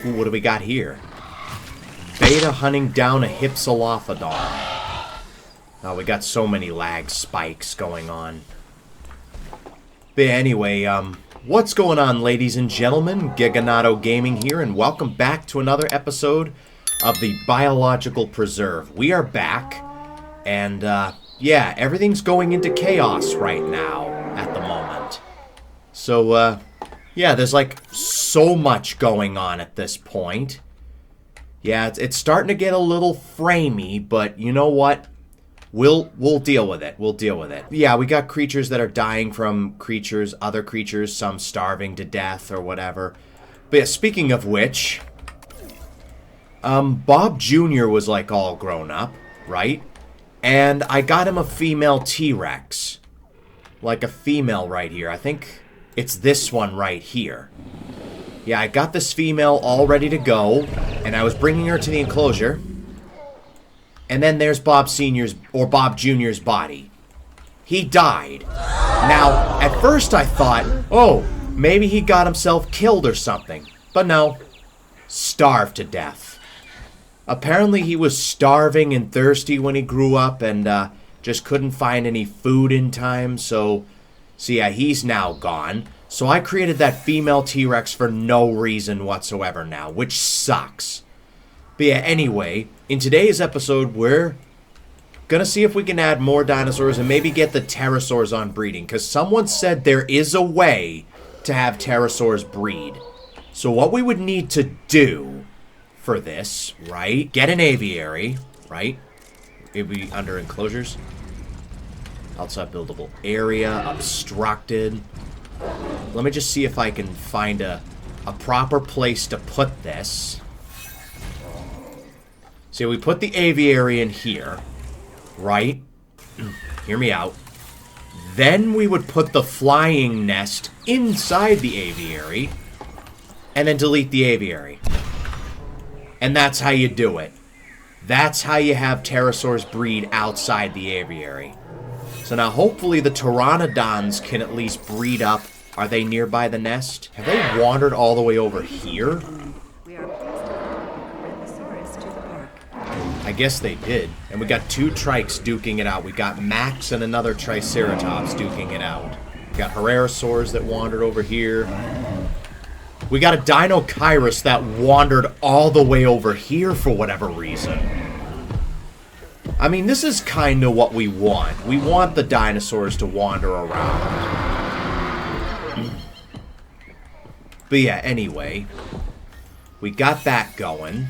Ooh, what do we got here? Beta hunting down a Hypsilophodon. Oh, we got so many lag spikes going on. But anyway, what's going on, ladies and gentlemen? Giganato Gaming here, and welcome back to another episode of the Biological Preserve. We are back, and, yeah, everything's going into chaos right now at the moment. So, yeah, there's, like, so much going on at this point. Yeah, it's starting to get a little framey, but you know what? We'll deal with it. We'll deal with it. Yeah, we got creatures that are dying from other creatures, some starving to death or whatever. But yeah, speaking of which, Bob Jr. was like all grown up, right? And I got him a female T-Rex. Like a female right here. I think it's this one right here. Yeah, I got this female all ready to go, and I was bringing her to the enclosure. And then there's Bob Sr.'s, or Bob Jr.'s body. He died. Now, at first I thought, oh, maybe he got himself killed or something. But no. Starved to death. Apparently he was starving and thirsty when he grew up and just couldn't find any food in time. So yeah, he's now gone. So I created that female T-Rex for no reason whatsoever now, which sucks. But yeah, anyway, in today's episode, we're gonna see if we can add more dinosaurs and maybe get the pterosaurs on breeding. Because someone said there is a way to have pterosaurs breed. So what we would need to do for this, right? Get an aviary, right? It'd be under enclosures. Outside buildable area, obstructed. Let me just see if I can find a proper place to put this. So we put the aviary in here, right? Hear me out. Then we would put the flying nest inside the aviary, and then delete the aviary. And that's how you do it. That's how you have pterosaurs breed outside the aviary. So now hopefully the pteranodons can at least breed up. Are they nearby the nest? Have they wandered all the way over here? I guess they did. And we got two trikes duking it out. We got Max and another Triceratops duking it out. We got Herrerasaurs that wandered over here. We got a Dinokairos that wandered all the way over here for whatever reason. I mean, this is kind of what we want. We want the dinosaurs to wander around. But yeah, anyway. We got that going.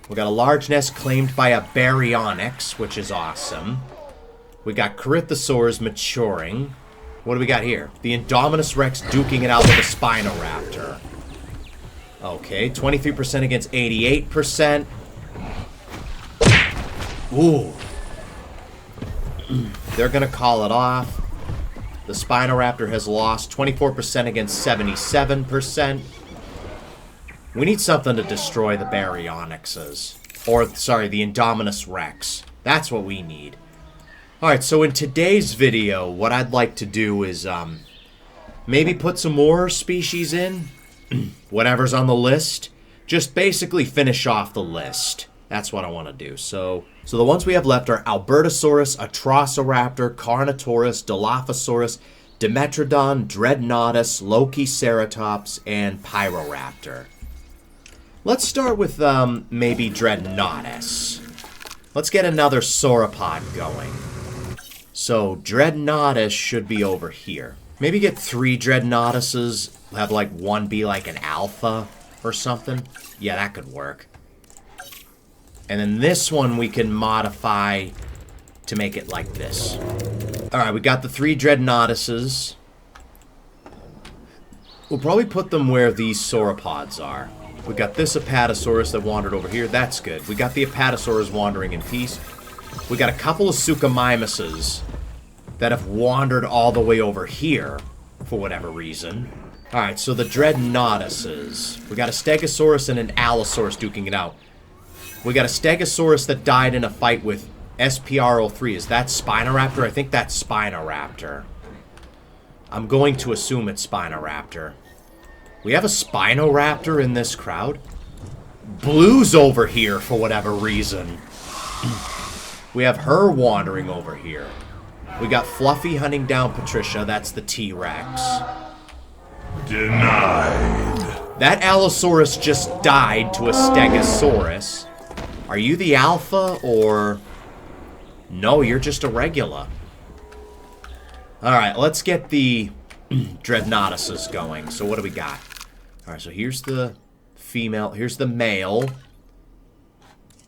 We got a large nest claimed by a Baryonyx, which is awesome. We got Corythosaurs maturing. What do we got here? The Indominus Rex duking it out with a Spinoraptor. Okay, 23% against 88%. Ooh. They're gonna call it off. The Spinoraptor has lost 24% against 77%. We need something to destroy the Baryonyxes. Or, sorry, the Indominus Rex. That's what we need. Alright, so in today's video, what I'd like to do is, maybe put some more species in. Whatever's on the list. Just basically finish off the list. That's what I want to do. So the ones we have left are Albertosaurus, Atrociraptor, Carnotaurus, Dilophosaurus, Dimetrodon, Dreadnoughtus, Lokiceratops, and Pyroraptor. Let's start with, maybe Dreadnoughtus. Let's get another sauropod going. So, Dreadnoughtus should be over here. Maybe get 3 Dreadnoughtuses. Have, like, one be, like, an alpha or something. Yeah, that could work. And then this one we can modify to make it like this. Alright, we got the 3 Dreadnoughtuses. We'll probably put them where these sauropods are. We got this Apatosaurus that wandered over here. That's good. We got the Apatosaurus wandering in peace. We got a couple of Suchomimuses that have wandered all the way over here for whatever reason. Alright, so the Dreadnoughtuses. We got a Stegosaurus and an Allosaurus duking it out. We got a Stegosaurus that died in a fight with SPR03. Is that Spinoraptor? I think that's Spinoraptor. I'm going to assume it's Spinoraptor. We have a Spinoraptor in this crowd? Blue's over here for whatever reason. We have her wandering over here. We got Fluffy hunting down Patricia. That's the T-Rex. Denied. That Allosaurus just died to a Stegosaurus. Are you the alpha or... No, you're just a regular. Alright, let's get the Dreadnoughtuses going. So what do we got? Alright, so here's the female. Here's the male.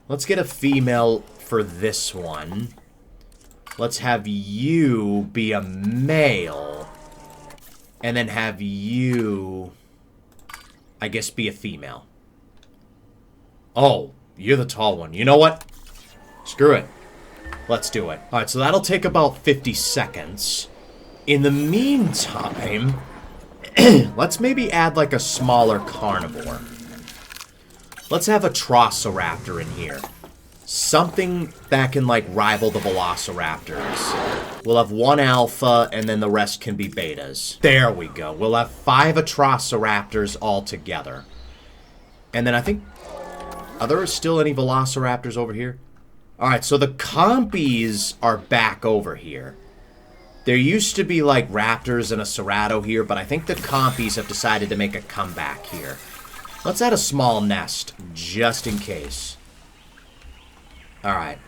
Let's get a female for this one. Let's have you be a male. And then have you, I guess, be a female. Oh, you're the tall one. You know what? Screw it. Let's do it. Alright, so that'll take about 50 seconds. In the meantime, let's maybe add like a smaller carnivore. Let's have a Troceraptor in here. Something that can like rival the Velociraptors. We'll have one alpha and then the rest can be betas. There we go. We'll have 5 Atrociraptors all together. And then I think... Are there still any Velociraptors over here? Alright, so the Compies are back over here. There used to be like raptors and a Cerato here, but I think the Compies have decided to make a comeback here. Let's add a small nest, just in case. Alright.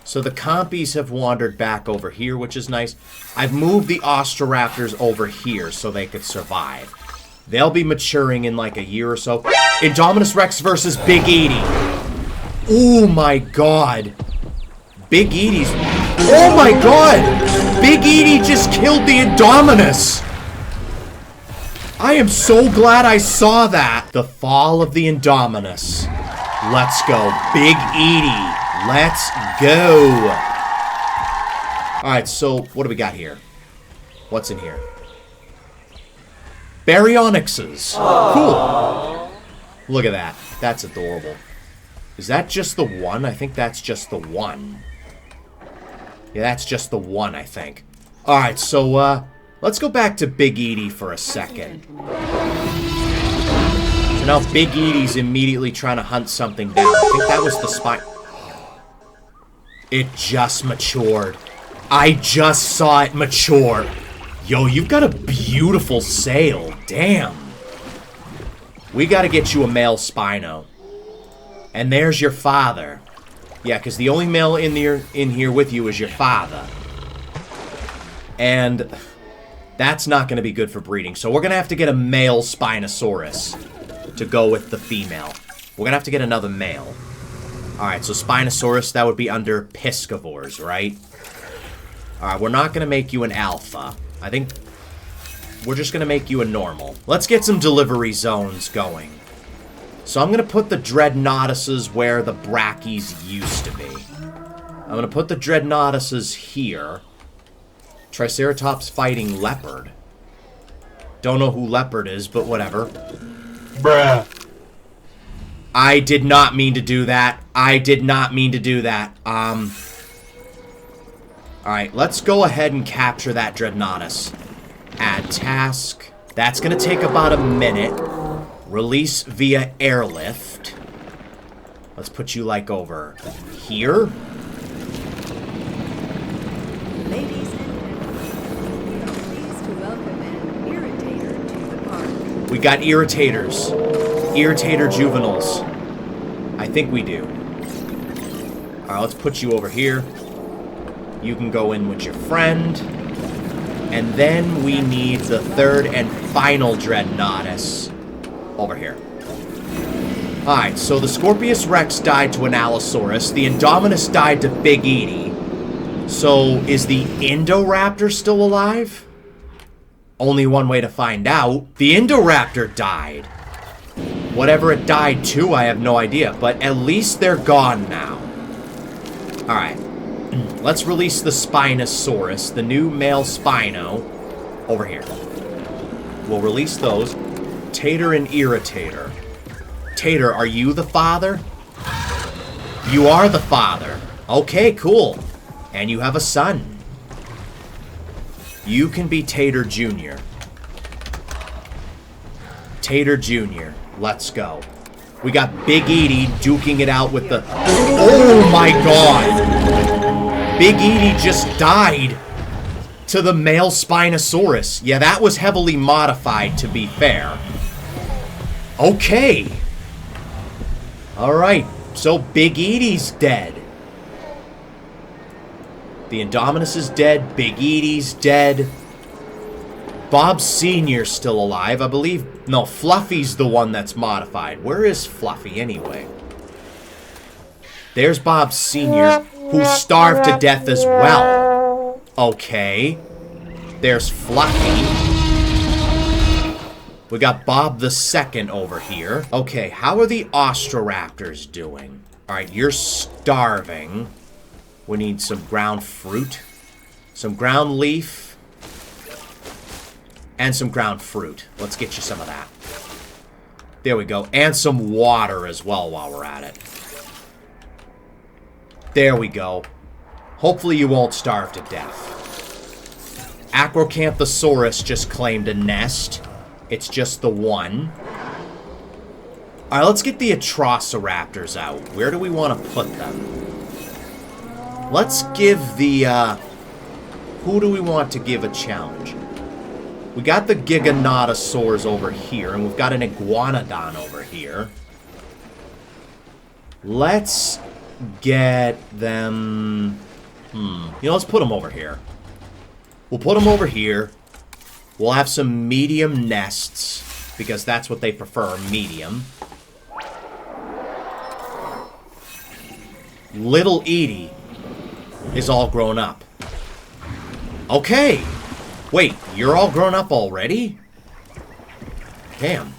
So the Compies have wandered back over here, which is nice. I've moved the Ostroraptors over here so they could survive. They'll be maturing in like a year or so. Indominus Rex versus Big Edie. Oh my god. Big Edie's... Oh my god! Big Edie just killed the Indominus! I am so glad I saw that. The fall of the Indominus. Let's go. Big Edie. Let's go. Alright, so what do we got here? What's in here? Baryonyxes. Cool. Look at that. That's adorable. Is that just the one? I think that's just the one. Yeah, that's just the one, I think. Alright, so, let's go back to Big Edie for a second. So now Big Edie's immediately trying to hunt something down. I think that was the spine. It just matured. I just saw it mature. Yo, you've got a beautiful sail. Damn. We gotta get you a male Spino. And there's your father. Yeah, because the only male in here with you is your father. And that's not going to be good for breeding. So we're going to have to get a male Spinosaurus to go with the female. We're going to have to get another male. Alright, so Spinosaurus, that would be under Piscivores, right? Alright, we're not going to make you an alpha. I think we're just going to make you a normal. Let's get some delivery zones going. So I'm going to put the Dreadnoughtuses where the Brackies used to be. I'm going to put the Dreadnoughtuses here. Triceratops fighting Leopard. Don't know who Leopard is, but whatever. Bruh. I did not mean to do that. I did not mean to do that. Alright, let's go ahead and capture that Dreadnoughtus. Add task. That's going to take about a minute. Release via airlift. Let's put you, like, over here. Ladies and gentlemen, we are pleased to welcome an irritator to the park. We got irritators. Irritator juveniles. I think we do. Alright, let's put you over here. You can go in with your friend. And then we need the third and final Dreadnoughtus over here. Alright, so the Scorpius Rex died to an Allosaurus. The Indominus died to Big Edie. So, is the Indoraptor still alive? Only one way to find out. The Indoraptor died. Whatever it died to, I have no idea. But at least they're gone now. Alright. Let's release the Spinosaurus, the new male Spino, over here. We'll release those. Tater and Irritator. Tater, are you the father? You are the father. Okay, cool. And you have a son. You can be Tater Jr. Tater Jr. Let's go. We got Big Edie duking it out with the... Oh my god! Big Edie just died to the male Spinosaurus. Yeah, that was heavily modified, to be fair. Okay. Alright, so Big Edie's dead. The Indominus is dead. Big Edie's dead. Bob Sr.'s still alive, I believe. No, Fluffy's the one that's modified. Where is Fluffy, anyway? There's Bob Sr., who starved to death as well. Okay. There's Fluffy. We got Bob the Second over here. Okay, how are the Ostroraptors doing? Alright, you're starving. We need some ground fruit. Some ground leaf. And some ground fruit. Let's get you some of that. There we go. And some water as well while we're at it. There we go. Hopefully you won't starve to death. Acrocanthosaurus just claimed a nest. It's just the one. Alright, let's get the Atrociraptors out. Where do we want to put them? Let's give the, who do we want to give a challenge? We got the Giganotosaurs over here, and we've got an Iguanodon over here. Let's get them... You know, let's put them over here. We'll put them over here. We'll have some medium nests, because that's what they prefer, medium. Little Edie is all grown up. Okay. Wait, you're all grown up already? Damn.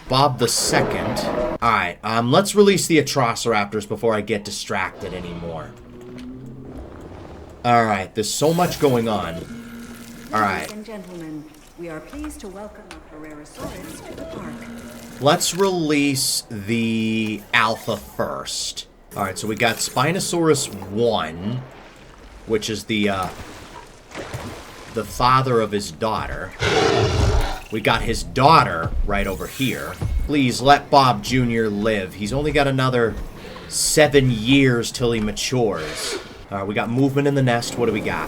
Bob the Second. Alright, let's release the Atrociraptors before I get distracted anymore. Alright, there's so much going on. Alright. Ladies and gentlemen, we are pleased to welcome the Herrerasaurus to the park. Let's release the Alpha first. Alright, so we got Spinosaurus 1, which is the father of his daughter. We got his daughter right over here. Please let Bob Jr. live. He's only got another 7 years till he matures. Alright, we got movement in the nest. What do we got?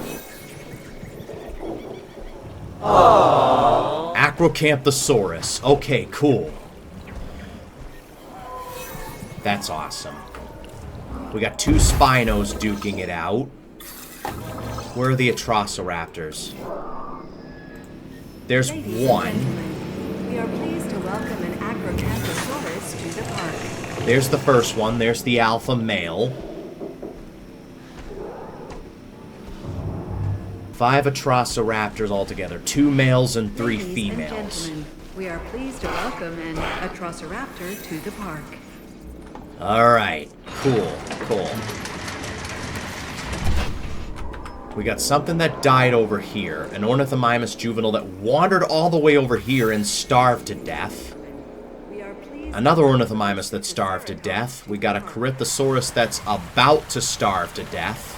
Aww. Acrocanthosaurus. Okay, cool. That's awesome. We got 2 Spinos duking it out. Where are the Atrociraptors? There's one. We are pleased to welcome an Acrocanthosaurus to the park. There's the first one. There's the alpha male. 5 Atrociraptors altogether. 2 males and 3 Ladies females. and gentlemen, we are pleased to welcome an Atrociraptor to the park. Alright. Cool. Cool. We got something that died over here. An Ornithomimus juvenile that wandered all the way over here and starved to death. Another Ornithomimus that starved to death. We got a Corythosaurus that's about to starve to death.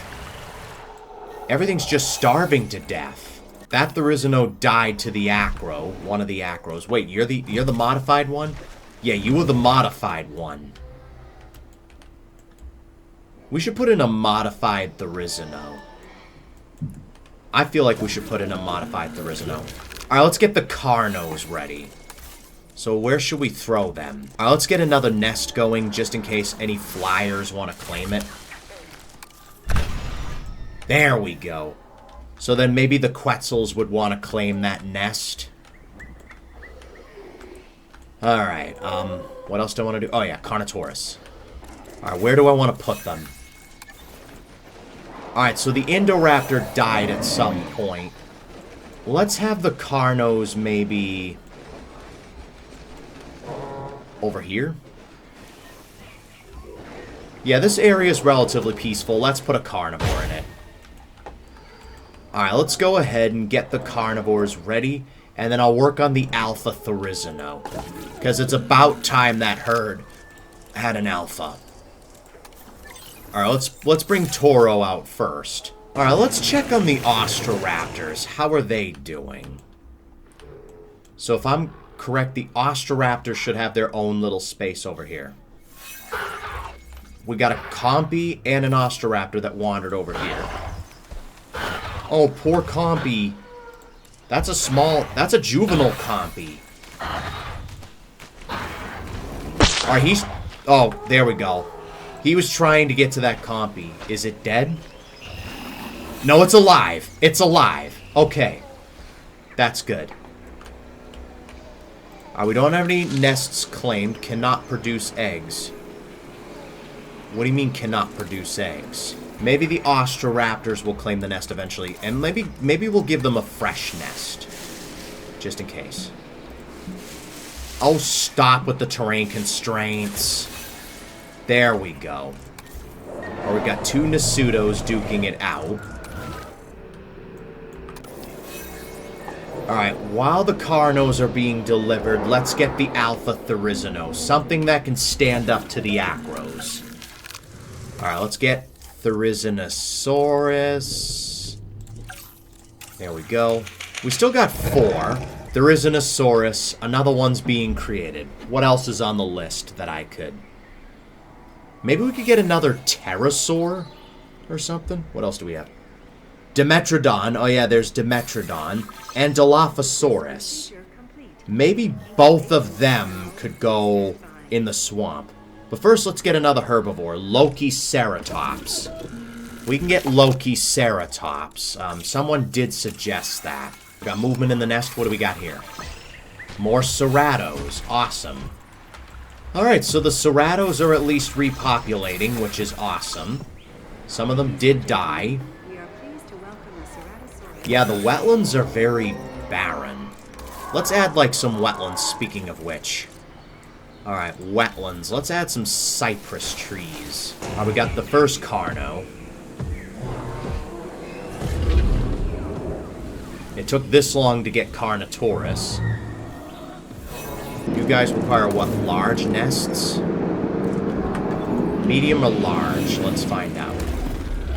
Everything's just starving to death. That Therizino died to the Acro. One of the Acros. Wait, you're the modified one? Yeah, you were the modified one. We should put in a modified Therizino. I feel like we should put in a modified Therizino. Alright, let's get the Carnos ready. So where should we throw them? Alright, let's get another nest going just in case any flyers want to claim it. There we go. So then maybe the Quetzals would want to claim that nest. Alright, what else do I want to do? Oh yeah, Carnotaurus. Alright, where do I want to put them? Alright, so the Indoraptor died at some point. Let's have the Carnos maybe... over here? Yeah, this area is relatively peaceful. Let's put a carnivore in it. Alright, let's go ahead and get the carnivores ready. And then I'll work on the Alpha Therizino. Because it's about time that herd had an alpha. Alright, let's bring Toro out first. Alright, let's check on the Ostroraptors. How are they doing? So if I'm correct, the Ostroraptors should have their own little space over here. We got a Compy and an Ostroraptor that wandered over here. Oh, poor Compy. That's a juvenile Compy. Alright, he's... Oh, there we go. He was trying to get to that Compy. Is it dead? No, it's alive. It's alive. Okay. That's good. We don't have any nests claimed. Cannot produce eggs. What do you mean cannot produce eggs? Maybe the Ostroraptors will claim the nest eventually. And maybe we'll give them a fresh nest. Just in case. Oh, stop with the terrain constraints. There we go. Or we've got two Nasutos duking it out. Alright, while the Carnos are being delivered, let's get the Alpha Therizino. Something that can stand up to the Acros. Alright, let's get Therizinosaurus. There we go. We still got 4. Therizinosaurus. Another one's being created. What else is on the list that I could... Maybe we could get another pterosaur or something? What else do we have? Dimetrodon. Oh yeah, there's Dimetrodon. And Dilophosaurus. Maybe both of them could go in the swamp. But first, let's get another herbivore. Lokiceratops. We can get Lokiceratops. Someone did suggest that. We got movement in the nest. What do we got here? More Ceratos. Awesome. Alright, so the Ceratos are at least repopulating, which is awesome. Some of them did die. We are pleased to welcome the Ceratosaurus. Yeah, the wetlands are very barren. Let's add, like, some wetlands, speaking of which. Alright, wetlands. Let's add some cypress trees. Alright, we got the first Carno. It took this long to get Carnotaurus. You guys require what? Large nests? Medium or large? Let's find out.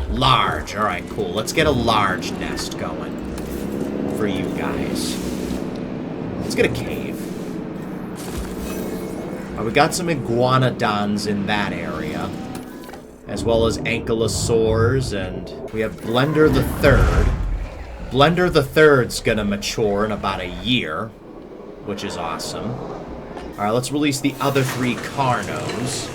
Large. Alright, cool. Let's get a large nest going. For you guys. Let's get a cave. We got some iguanodons in that area. As well as ankylosaurs, and we have Blender the Third. Blender the Third's gonna mature in about a year, which is awesome. Alright, let's release the other 3 Carnos.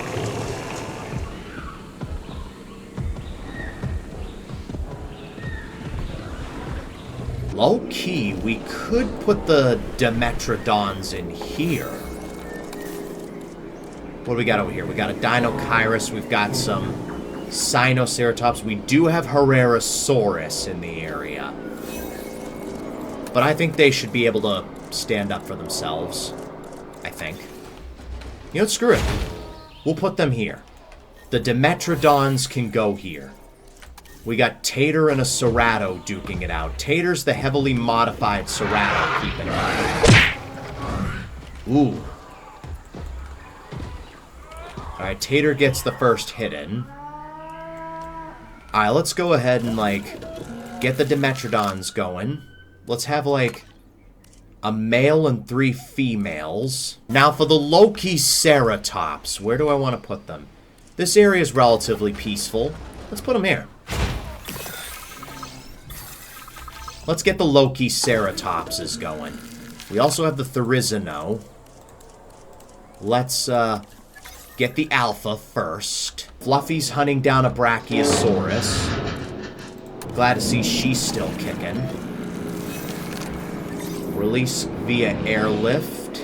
Low-key, we could put the Dimetrodons in here. What do we got over here? We got a Dinochirus, we've got some Sinoceratops. We do have Herrerasaurus in the area. But I think they should be able to stand up for themselves. I think. You know what? Screw it. We'll put them here. The Dimetrodons can go here. We got Tater and a Cerato duking it out. Tater's the heavily modified Cerato, keep in mind. Ooh. Alright, Tater gets the first hit in. Alright, let's go ahead and, like, get the Dimetrodons going. Let's have, like, a male and 3 females. Now for the Lokiceratops. Where do I want to put them? This area is relatively peaceful. Let's put them here. Let's get the Lokiceratopses going. We also have the Therizino. Let's get the Alpha first. Fluffy's hunting down a Brachiosaurus. Glad to see she's still kicking. Release via airlift.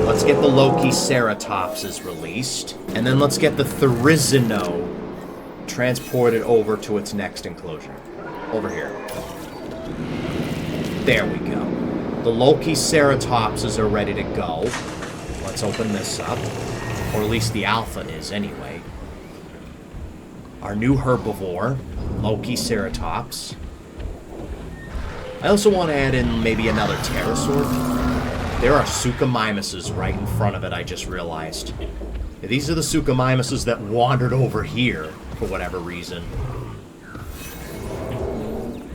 Let's get the Lokiceratopses released. And then let's get the Therizino transported over to its next enclosure. Over here. There we go. The Lokiceratopses are ready to go. Let's open this up. Or at least the Alpha is, anyway. Our new herbivore, Lokiceratops. I also want to add in maybe another pterosaur. There are Suchomimuses right in front of it, I just realized. These are the Suchomimuses that wandered over here, for whatever reason.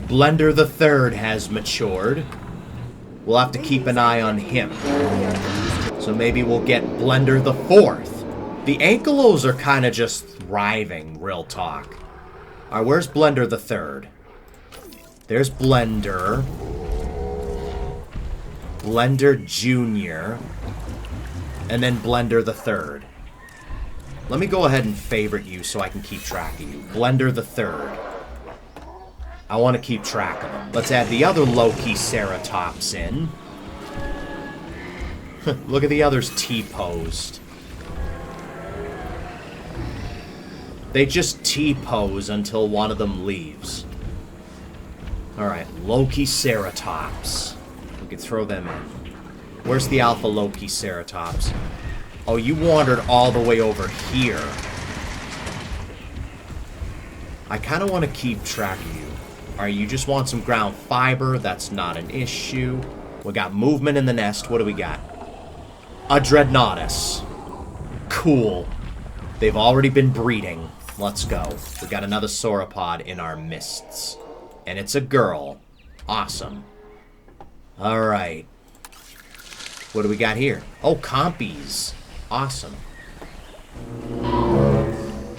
Blender the Third has matured. We'll have to keep an eye on him. So maybe we'll get Blender the Fourth. The Ankylos are kind of just thriving, real talk. Alright, where's Blender the Third? There's Blender. Blender Jr. And then Blender the Third. Let me go ahead and favorite you so I can keep track of you. Blender the Third. I want to keep track of them. Let's add the other low-key Ceratops in. Look at the others T-posed. They just T-pose until one of them leaves. Alright, Loki Ceratops. We could throw them in. Where's the Alpha Loki Ceratops? Oh, you wandered all the way over here. I kind of want to keep track of you. Alright, you just want some ground fiber. That's not an issue. We got movement in the nest. What do we got? A Dreadnoughtus. Cool. They've already been breeding. Let's go. We got another sauropod in our mists. And it's a girl. Awesome. Alright. What do we got here? Oh, compies. Awesome.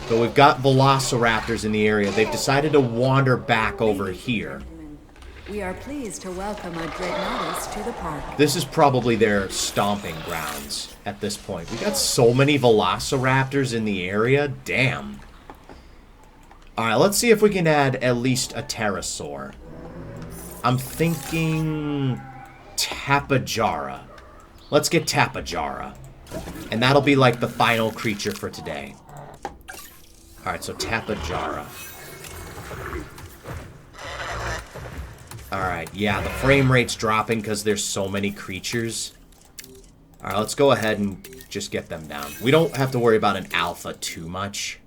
So we've got velociraptors in the area. They've decided to wander back over here. We are pleased to welcome a Dreadnoughtus to the park. This is probably their stomping grounds at this point. We got so many velociraptors in the area. Damn. Alright, let's see if we can add at least a pterosaur. I'm thinking Tapajara. Let's get Tapajara. And that'll be like the final creature for today. Alright, so Tapajara. Alright, yeah, the frame rate's dropping because there's so many creatures. Alright, let's go ahead and just get them down. We don't have to worry about an alpha too much.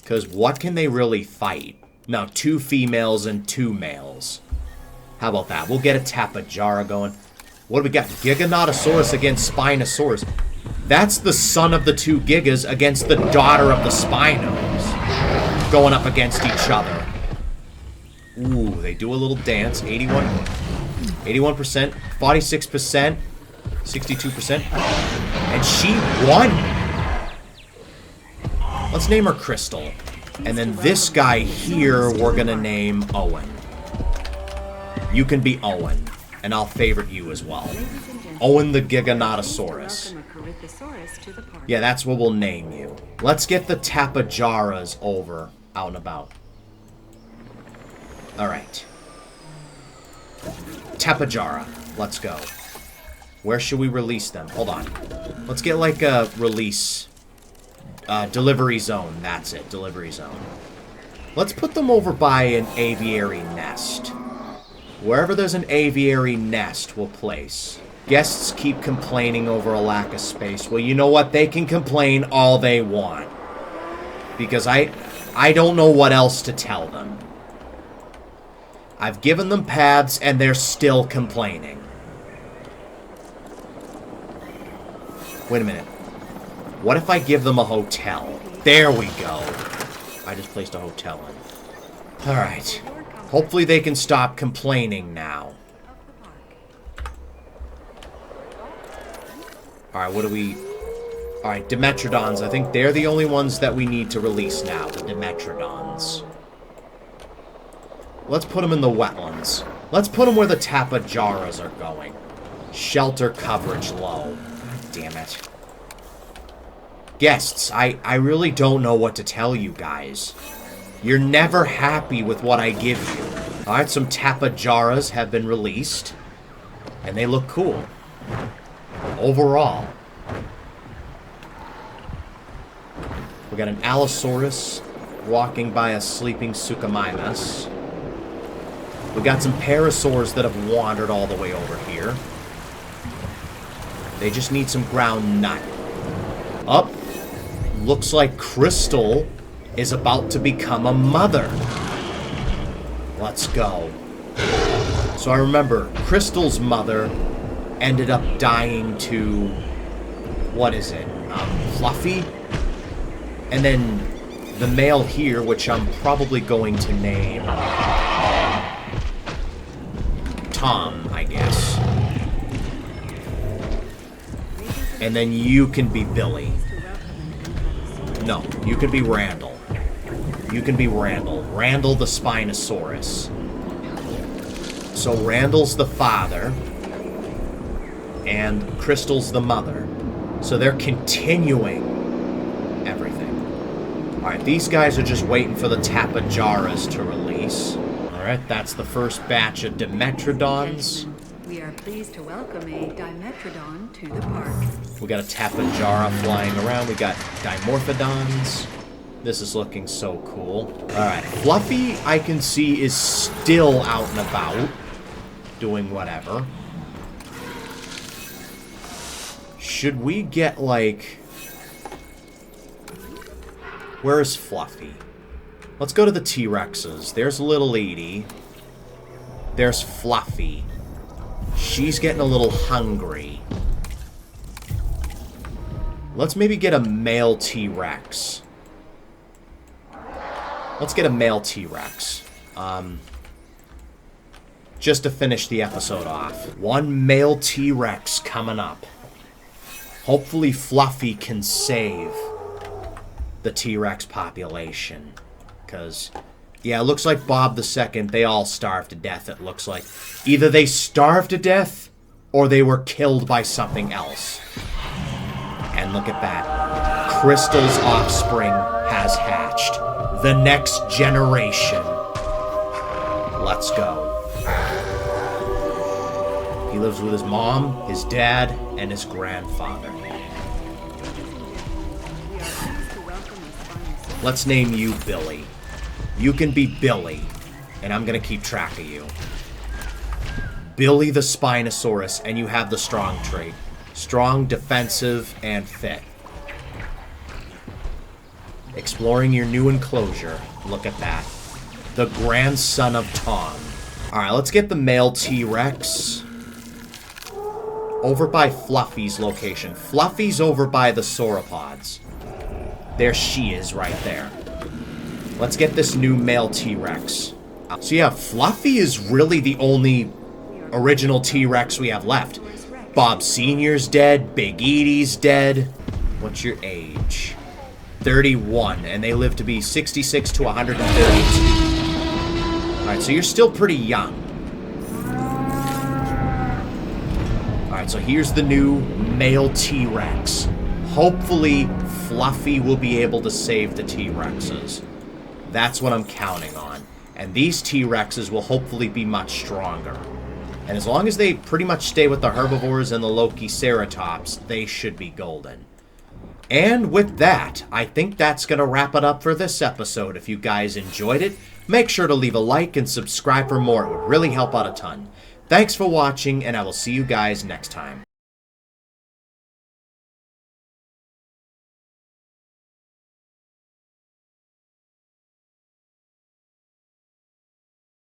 Because what can they really fight? No, 2 females and 2 males. How about that? We'll get a Tapajara going. What do we got? Giganotosaurus against Spinosaurus. That's the son of the 2 Gigas against the daughter of the Spinos. Going up against each other. Ooh, they do a little dance. 81%, 46%, 62%. And she won! Let's name her Crystal. And then this guy here, we're gonna name Owen. You can be Owen. And I'll favorite you as well. Owen the Giganotosaurus. Yeah, that's what we'll name you. Let's get the Tapajaras over, out and about. Alright. Tapajara. Let's go. Where should we release them? Hold on. Let's get like a release. Delivery zone. That's it. Delivery zone. Let's put them over by an aviary nest. Wherever there's an aviary nest, we'll place. Guests keep complaining over a lack of space. Well, you know what? They can complain all they want. Because I don't know what else to tell them. I've given them paths, and they're still complaining. Wait a minute. What if I give them a hotel? There we go. I just placed a hotel in. Alright. Hopefully they can stop complaining now. Alright, what do we... Alright, Dimetrodons. I think they're the only ones that we need to release now. The Dimetrodons. Let's put them in the wetlands. Let's put them where the Tapajaras are going. Shelter coverage low. Damn it. Guests, I really don't know what to tell you guys. You're never happy with what I give you. Alright, some Tapajaras have been released. And they look cool. Overall. We got an Allosaurus walking by a sleeping Suchomimus. We got some Parasaurs that have wandered all the way over here. They just need some ground nut. Up. Looks like Crystal is about to become a mother. Let's go. So I remember, Crystal's mother ended up dying to... What is it? Fluffy? And then the male here, which I'm probably going to name... Tom, I guess. And then you can be Billy. No, you can be Randall. You can be Randall. Randall the Spinosaurus. So Randall's the father, and Crystal's the mother. So they're continuing everything. Alright, these guys are just waiting for the Tapajaras to release. Alright, that's the first batch of Dimetrodons. We are pleased to welcome a Dimetrodon to the park. We got a Tapajara flying around. We got Dimorphodons. This is looking so cool. Alright, Fluffy, I can see, is still out and about, doing whatever. Should we get, like... Where is Fluffy? Let's go to the T-Rexes. There's Little Edie. There's Fluffy. She's getting a little hungry. Let's maybe get a male T-Rex. Let's get a male T-Rex. Just to finish the episode off. One male T-Rex coming up. Hopefully Fluffy can save the T-Rex population. Because, yeah, it looks like Bob the Second, they all starved to death, it looks like. Either they starved to death, or they were killed by something else. And look at that. Crystal's offspring has hatched. The next generation. Let's go. He lives with his mom, his dad, and his grandfather. Let's name you Billy. You can be Billy, and I'm gonna keep track of you. Billy the Spinosaurus, and you have the strong trait. Strong, defensive, and fit. Exploring your new enclosure. Look at that. The grandson of Tom. Alright, let's get the male T-Rex. Over by Fluffy's location. Fluffy's over by the sauropods. There she is right there. Let's get this new male T-Rex. So yeah, Fluffy is really the only original T-Rex we have left. Bob Sr.'s dead. Big Edie's dead. What's your age? 31, and they live to be 66 to 132. Alright, so you're still pretty young. Alright, so here's the new male T-Rex. Hopefully, Fluffy will be able to save the T-Rexes. That's what I'm counting on. And these T-Rexes will hopefully be much stronger. And as long as they pretty much stay with the herbivores and the Lokiceratops, they should be golden. And with that, I think that's going to wrap it up for this episode. If you guys enjoyed it, make sure to leave a like and subscribe for more. It would really help out a ton. Thanks for watching, and I will see you guys next time.